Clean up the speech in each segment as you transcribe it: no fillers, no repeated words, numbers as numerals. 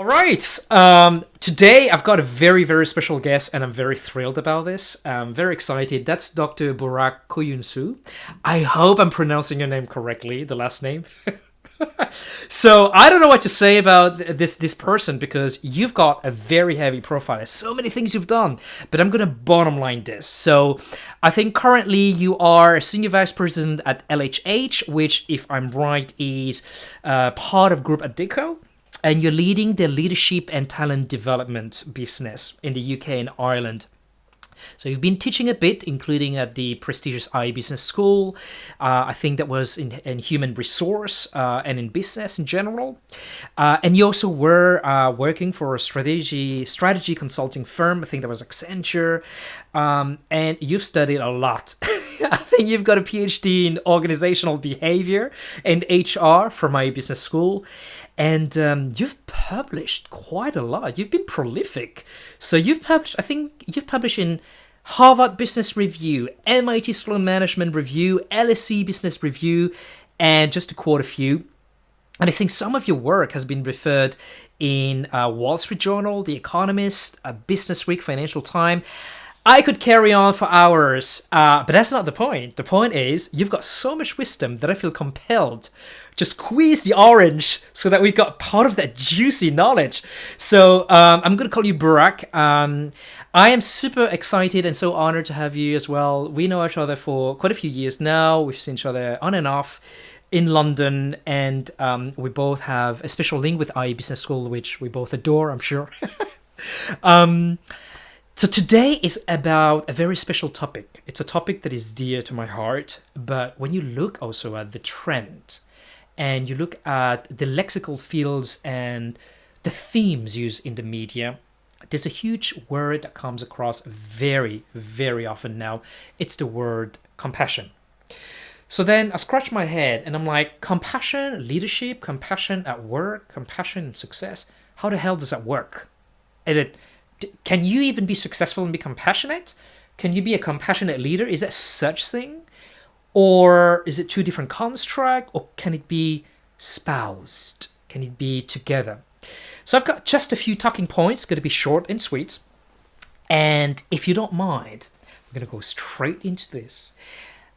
All right. Today I've got a very, very special guest, and I'm very thrilled about this. I'm very excited. That's Dr. Burak Koyuncu. I hope I'm pronouncing your name correctly, the last name. So I don't know what to say about this person because you've got a very heavy profile. There's so many things you've done, but I'm gonna bottom line this. So I think currently you are a senior vice president at LHH, which, if I'm right, is part of Group Adecco. And you're leading the leadership and talent development business in the UK and Ireland. So you've been teaching a bit, including at the prestigious IE Business School. I think that was in human resource and in business in general. And you also were working for a strategy consulting firm. I think that was Accenture. And you've studied a lot. I think you've got a PhD in organizational behavior and HR from IE Business School. And you've published quite a lot. You've been prolific. So I think you've published in Harvard Business Review, MIT Sloan Management Review, LSE Business Review, and just to quote a few. And I think some of your work has been referred in Wall Street Journal, The Economist, Business Week, Financial Times. I could carry on for hours, but that's not the point. The point is you've got so much wisdom that I feel compelled to squeeze the orange so that we've got part of that juicy knowledge. So I'm going to call you Burak. I am super excited and so honored to have you as well. We know each other for quite a few years now. We've seen each other on and off in London, and we both have a special link with IE Business School, which we both adore, I'm sure. So today is about a very special topic. It's a topic that is dear to my heart, but when you look also at the trend and you look at the lexical fields and the themes used in the media, there's a huge word that comes across very, very often now. It's the word compassion. So then I scratch my head and I'm like, compassion, leadership, compassion at work, compassion and success. How the hell does that work? Can you even be successful and be compassionate? Can you be a compassionate leader? Is that such thing? Or is it two different constructs? Or can it be spoused? Can it be together? So I've got just a few talking points, going to be short and sweet. And if you don't mind, I'm going to go straight into this.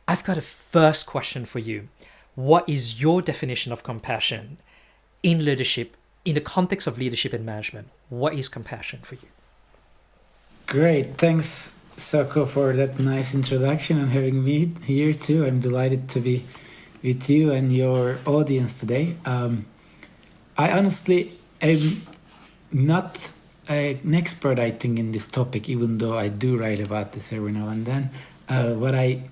I've got a first question for you. What is your definition of compassion in leadership, in the context of leadership and management? What is compassion for you? Great. Thanks, Sok-ho, for that nice introduction and having me here too. I'm delighted to be with you and your audience today. I honestly am not an expert, I think, in this topic, even though I do write about this every now and then. What I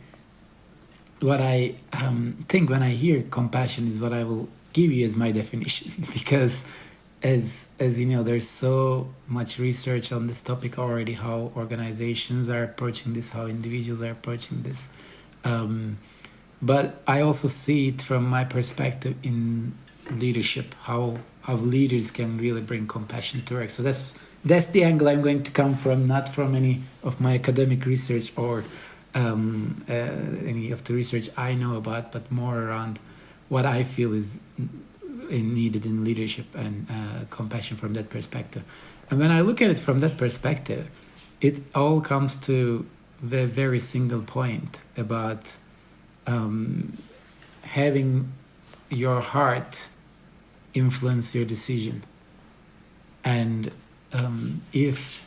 think when I hear compassion is what I will give you as my definition, because as you know, there's so much research on this topic already, how organizations are approaching this, how individuals are approaching this. But I also see it from my perspective in leadership, how leaders can really bring compassion to work. So that's the angle I'm going to come from, not from any of my academic research or any of the research I know about, but more around what I feel is needed in leadership and compassion from that perspective. And when I look at it from that perspective, it all comes to the very single point about having your heart influence your decision. And if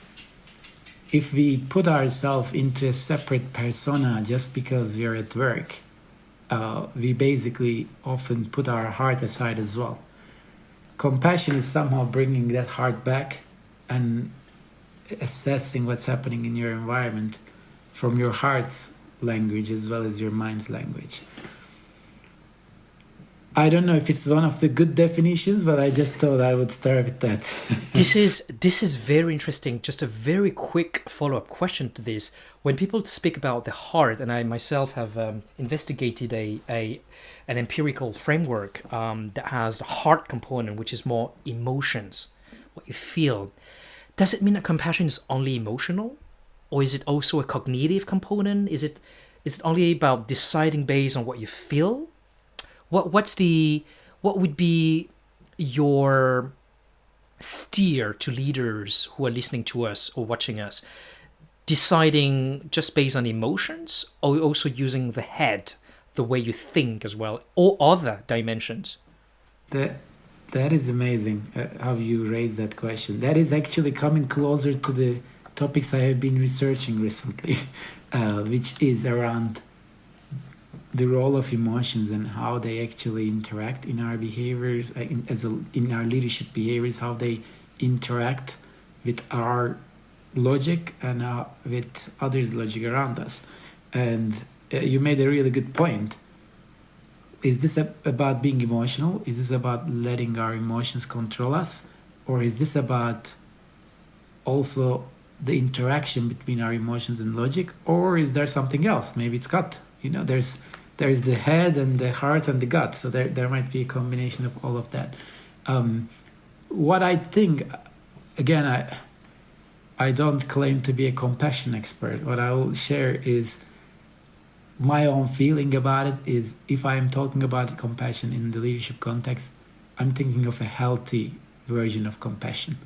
we put ourselves into a separate persona just because we're at work, we basically often put our heart aside as well. Compassion is somehow bringing that heart back and assessing what's happening in your environment from your heart's language as well as your mind's language. I don't know if it's one of the good definitions, but I just thought I would start with that. This is very interesting. Just a very quick follow-up question to this. When people speak about the heart, and I myself have investigated an empirical framework that has the heart component, which is more emotions, what you feel. Does it mean that compassion is only emotional? Or is it also a cognitive component? Is it only about deciding based on what you feel? What would be your steer to leaders who are listening to us or watching us, deciding just based on emotions, or also using the head, the way you think as well, or other dimensions? That that is amazing how you raise that question. That is actually coming closer to the topics I have been researching recently, which is around the role of emotions and how they actually interact in our behaviors, in our leadership behaviors, how they interact with our logic and with others' logic around us. And you made a really good point. Is this about being emotional? Is this about letting our emotions control us? Or is this about also the interaction between our emotions and logic? Or is there something else? Maybe it's gut. There's the head and the heart and the gut. So there might be a combination of all of that. What I think, again, I don't claim to be a compassion expert. What I will share is my own feeling about it is, if I am talking about compassion in the leadership context, I'm thinking of a healthy version of compassion.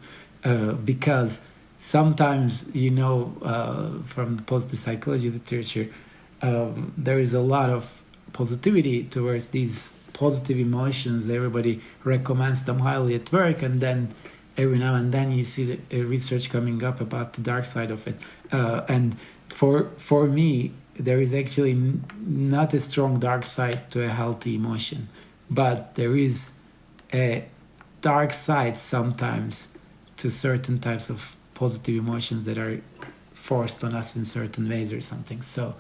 Because sometimes, from the positive psychology literature, there is a lot of positivity towards these positive emotions. Everybody recommends them highly at work, and then every now and then you see the research coming up about the dark side of it. And for me, there is actually not a strong dark side to a healthy emotion, but there is a dark side sometimes to certain types of positive emotions that are forced on us in certain ways or something. So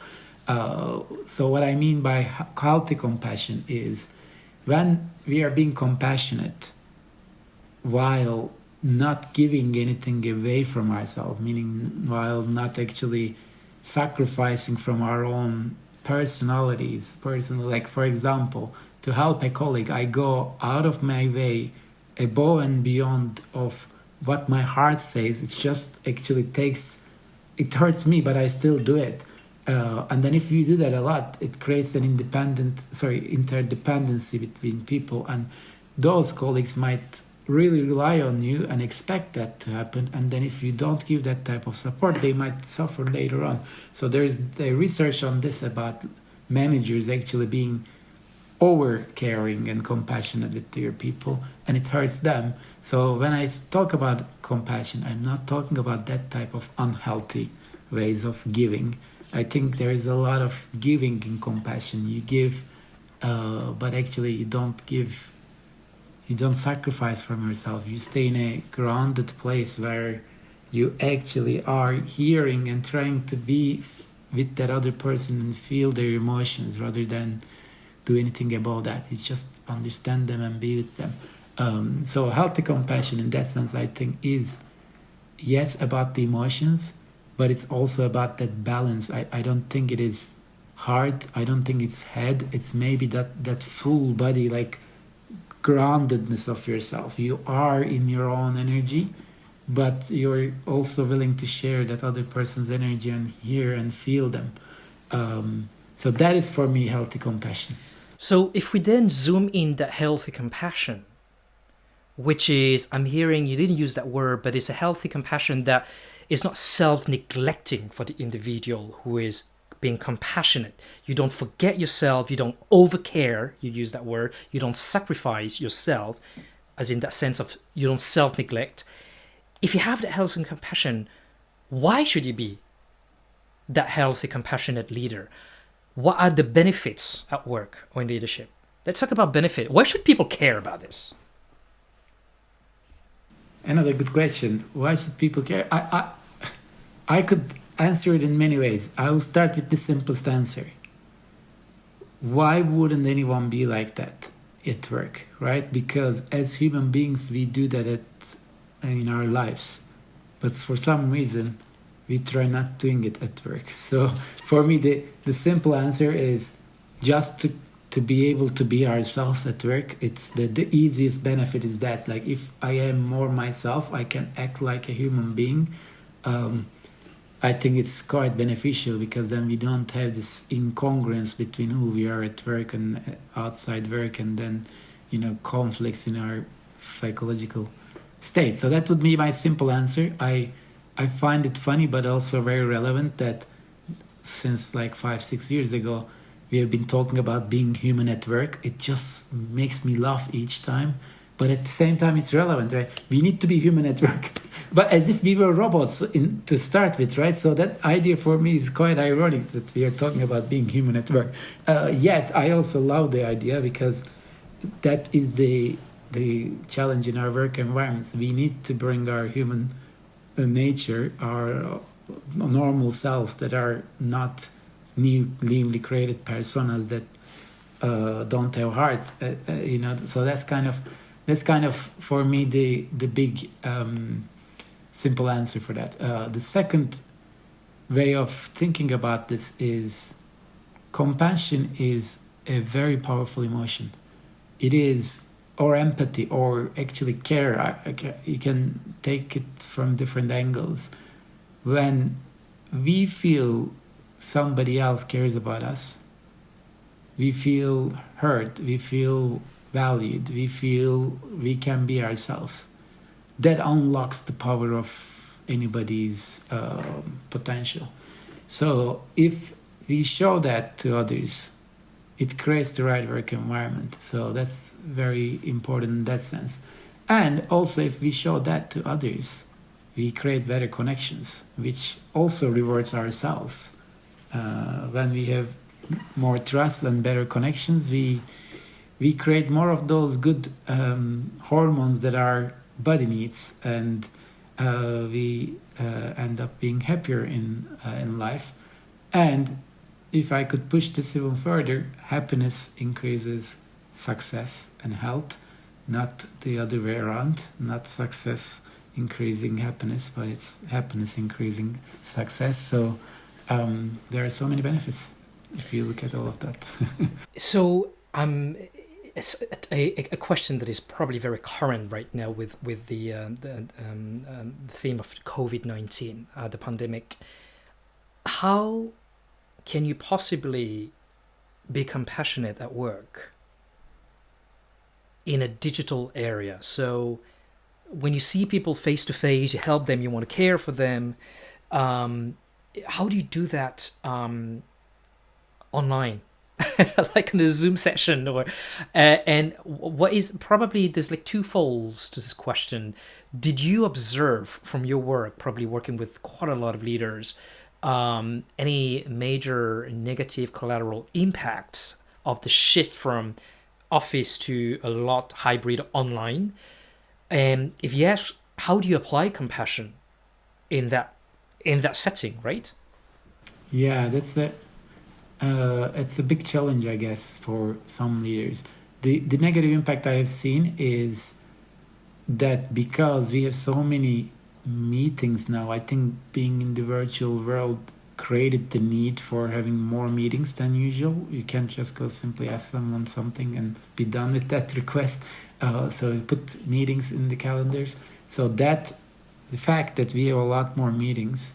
what I mean by healthy compassion is when we are being compassionate while not giving anything away from ourselves, meaning while not actually sacrificing from our own personalities, like for example, to help a colleague, I go out of my way above and beyond of what my heart says. It just actually it hurts me, but I still do it. And then if you do that a lot, it creates an interdependency between people, and those colleagues might really rely on you and expect that to happen. And then if you don't give that type of support, they might suffer later on. So there's the research on this about managers actually being over caring and compassionate with their people, and it hurts them. So when I talk about compassion, I'm not talking about that type of unhealthy ways of giving. I think there is a lot of giving in compassion. You give, but actually you don't give. You don't sacrifice from yourself. You stay in a grounded place where you actually are hearing and trying to be with that other person and feel their emotions rather than do anything about that. You just understand them and be with them. So healthy compassion in that sense, I think, is yes about the emotions, but it's also about that balance. I don't think it is heart. I don't think it's head. It's maybe that full body, like groundedness of yourself. You are in your own energy, but you're also willing to share that other person's energy and hear and feel them. So that is for me healthy compassion. So if we then zoom in that healthy compassion, which is, I'm hearing you didn't use that word, but it's a healthy compassion that is not self-neglecting for the individual who is being compassionate. You don't forget yourself, you don't overcare, you use that word, you don't sacrifice yourself, as in that sense of you don't self-neglect. If you have that healthy compassion, why should you be that healthy, compassionate leader? What are the benefits at work or in leadership? Let's talk about benefit. Why should people care about this? Another good question. Why should people care? I could answer it in many ways. I will start with the simplest answer. Why wouldn't anyone be like that at work, right? Because as human beings, we do that in our lives. But for some reason, we try not doing it at work. So for me, the simple answer is just to be able to be ourselves at work. It's the easiest benefit is that, like, if I am more myself, I can act like a human being. I think it's quite beneficial because then we don't have this incongruence between who we are at work and outside work, and then conflicts in our psychological state. So that would be my simple answer. I find it funny, but also very relevant that since like 5-6 years ago, we have been talking about being human at work. It just makes me laugh each time. But at the same time, it's relevant, right? We need to be human at work. But as if we were robots to start with, right? So that idea for me is quite ironic that we are talking about being human at work. Yet, I also love the idea because that is the challenge in our work environments. We need to bring our human nature, our normal selves that are not newly created personas that don't have hearts. So that's kind of for me the big simple answer for that. The second way of thinking about this is compassion is a very powerful emotion. It is, or empathy, or actually care. You can take it from different angles. When we feel somebody else cares about us, we feel heard, we feel valued, we feel we can be ourselves. That unlocks the power of anybody's potential. So if we show that to others, it creates the right work environment. So that's very important in that sense. And also if we show that to others, we create better connections, which also rewards ourselves. When we have more trust and better connections, we create more of those good hormones that our body needs, and we end up being happier in life. And if I could push this even further, happiness increases success and health, not the other way around, not success increasing happiness, but it's happiness increasing success. So there are so many benefits if you look at all of that. So it's a question that is probably very current right now with the theme of COVID-19, the pandemic. How can you possibly be compassionate at work in a digital area? So when you see people face to face, you help them, you want to care for them. How do you do that online? Like in a Zoom session, or and what is probably there's like two folds to this question. Did you observe from your work, probably working with quite a lot of leaders, any major negative collateral impacts of the shift from office to a lot hybrid online? And if yes, how do you apply compassion in that setting, right? Yeah, it's a big challenge, I guess, for some leaders. The negative impact I have seen is that because we have so many meetings now, I think being in the virtual world created the need for having more meetings than usual. You can't just go simply ask someone something and be done with that request. So you put meetings in the calendars. So that the fact that we have a lot more meetings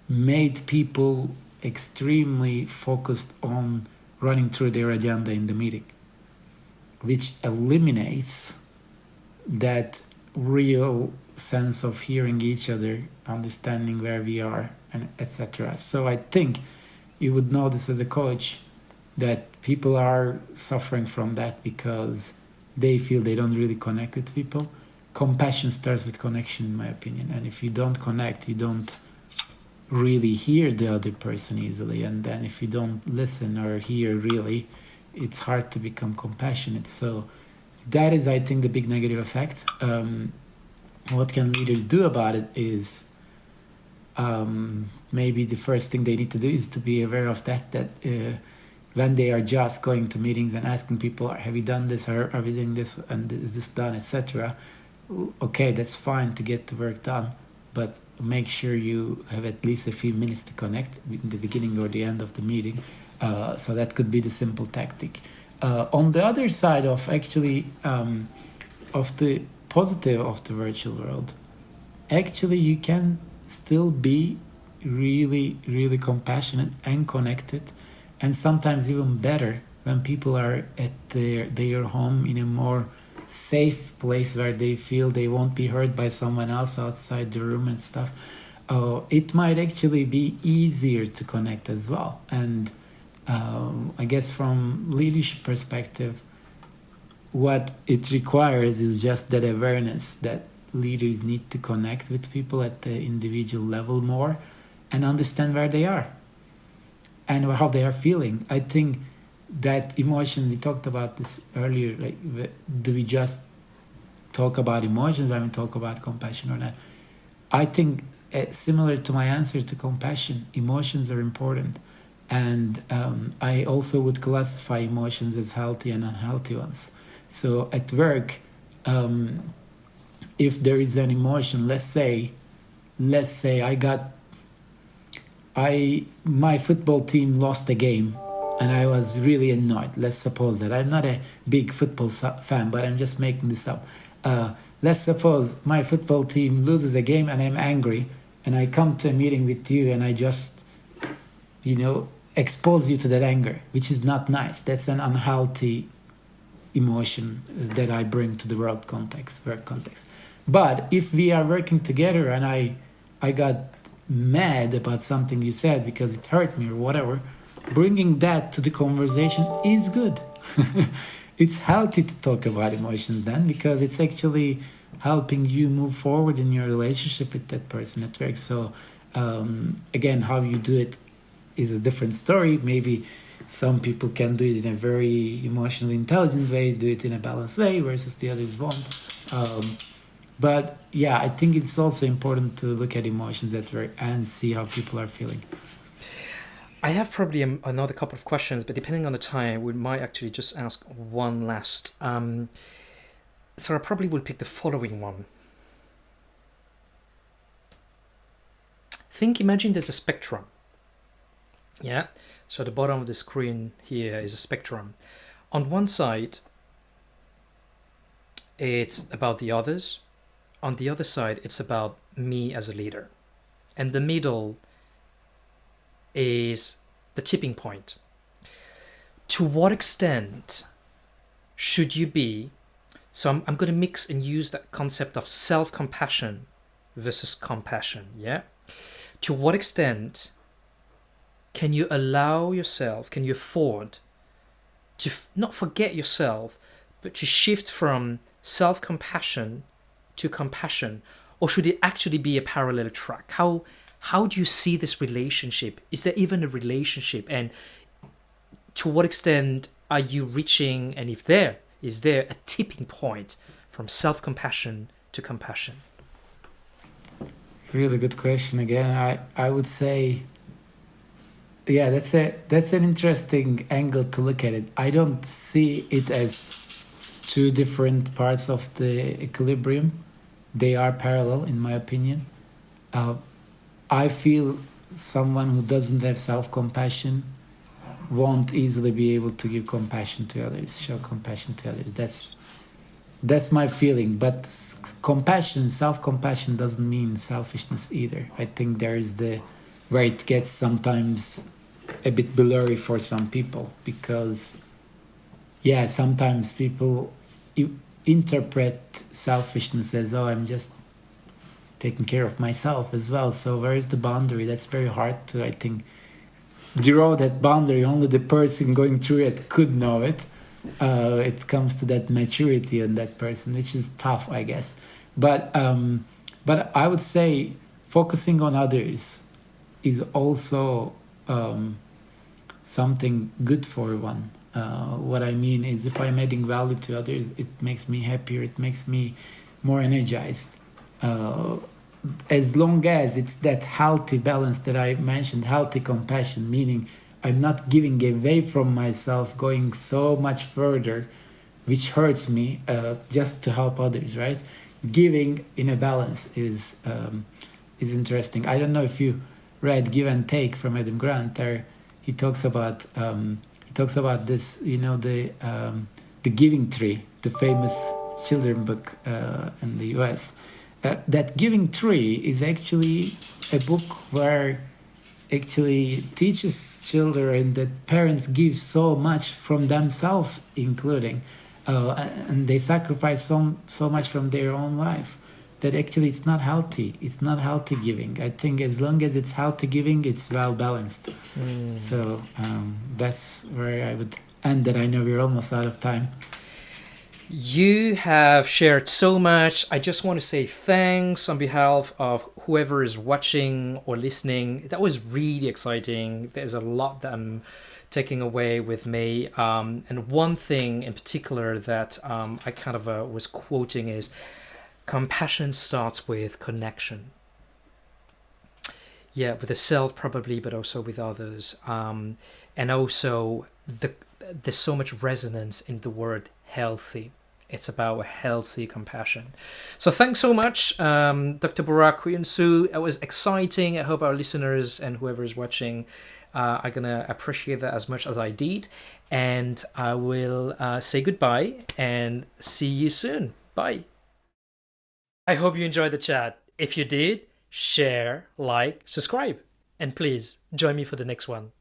made people extremely focused on running through their agenda in the meeting, which eliminates that real sense of hearing each other, understanding where we are, and etc. So I think you would notice as a coach that people are suffering from that because they feel they don't really connect with people. Compassion starts with connection, in my opinion. And if you don't connect, you don't really hear the other person easily. And then if you don't listen or hear really, it's hard to become compassionate. So that is, I think, the big negative effect. What can leaders do about it is maybe the first thing they need to do is to be aware of that when they are just going to meetings and asking people, have you done this, or are we doing this, and is this done, etc. Okay, that's fine to get the work done, but make sure you have at least a few minutes to connect in the beginning or the end of the meeting. So that could be the simple tactic. On the other side of actually of the positive of the virtual world, actually you can still be really, really compassionate and connected, and sometimes even better when people are at their home in a more safe place where they feel they won't be hurt by someone else outside the room and stuff, it might actually be easier to connect as well. And I guess from leadership perspective, what it requires is just that awareness that leaders need to connect with people at the individual level more and understand where they are and how they are feeling. I think that emotion, we talked about this earlier, like, do we just talk about emotions when we talk about compassion or not? I think similar to my answer to compassion, emotions are important. And I also would classify emotions as healthy and unhealthy ones. So at work, if there is an emotion, let's say my football team lost a game and I was really annoyed. Let's suppose that I'm not a big football fan, but I'm just making this up. Let's suppose my football team loses a game and I'm angry and I come to a meeting with you and I just, expose you to that anger, which is not nice. That's an unhealthy emotion that I bring to the work context. But if we are working together and I got mad about something you said because it hurt me or whatever, bringing that to the conversation is good. It's healthy to talk about emotions then, because it's actually helping you move forward in your relationship with that person at work. So again, how you do it is a different story. Maybe some people can do it in a very emotionally intelligent way, do it in a balanced way, versus the others won't. But yeah, I think it's also important to look at emotions at work and see how people are feeling. I have probably another couple of questions, but depending on the time, we might actually just ask one last. So I probably will pick the following one. Imagine there's a spectrum. Yeah, so the bottom of the screen here is a spectrum. On one side, it's about the others. On the other side, it's about me as a leader. And the middle is the tipping point. To what extent should you be? So I'm going to mix and use that concept of self-compassion versus compassion. Yeah. To what extent can you allow yourself, can you afford to not forget yourself, but to shift from self-compassion to compassion? Or should it actually be a parallel track? How do you see this relationship? Is there even a relationship? And to what extent are you reaching, and if there is there a tipping point from self-compassion to compassion? Really good question again. I would say, yeah, that's an interesting angle to look at it. I don't see it as two different parts of the equilibrium. They are parallel, in my opinion. I feel someone who doesn't have self-compassion won't easily be able to give compassion to others, show compassion to others. That's my feeling. But self-compassion doesn't mean selfishness either. I think there is where it gets sometimes a bit blurry for some people, because yeah, sometimes people interpret selfishness as, oh, I'm just taking care of myself as well. So where is the boundary? That's very hard to, I think, draw that boundary. Only the person going through it could know it. It comes to that maturity in that person, which is tough, I guess. But I would say focusing on others is also something good for one. What I mean is, if I'm adding value to others, it makes me happier, it makes me more energized. As long as it's that healthy balance that I mentioned, healthy compassion, meaning I'm not giving away from myself, going so much further, which hurts me, just to help others, right? Giving in a balance is interesting. I don't know if you read Give and Take from Adam Grant. There, he talks about this, the Giving Tree, the famous children book in the US. That Giving Tree is actually a book where actually teaches children that parents give so much from themselves, including, and they sacrifice so much from their own life that actually it's not healthy. It's not healthy giving. I think as long as it's healthy giving, it's well balanced. So that's where I would end that. I know we're almost out of time. You have shared so much. I just want to say thanks on behalf of whoever is watching or listening. That was really exciting. There's a lot that I'm taking away with me. And one thing in particular that I kind of was quoting is compassion starts with connection. Yeah, with the self probably, but also with others. And also, there's so much resonance in the word healthy. It's about healthy compassion. So thanks so much, Dr. Burak Koyuncu. It was exciting. I hope our listeners and whoever is watching are going to appreciate that as much as I did. And I will say goodbye and see you soon. Bye. I hope you enjoyed the chat. If you did, share, like, subscribe. And please join me for the next one.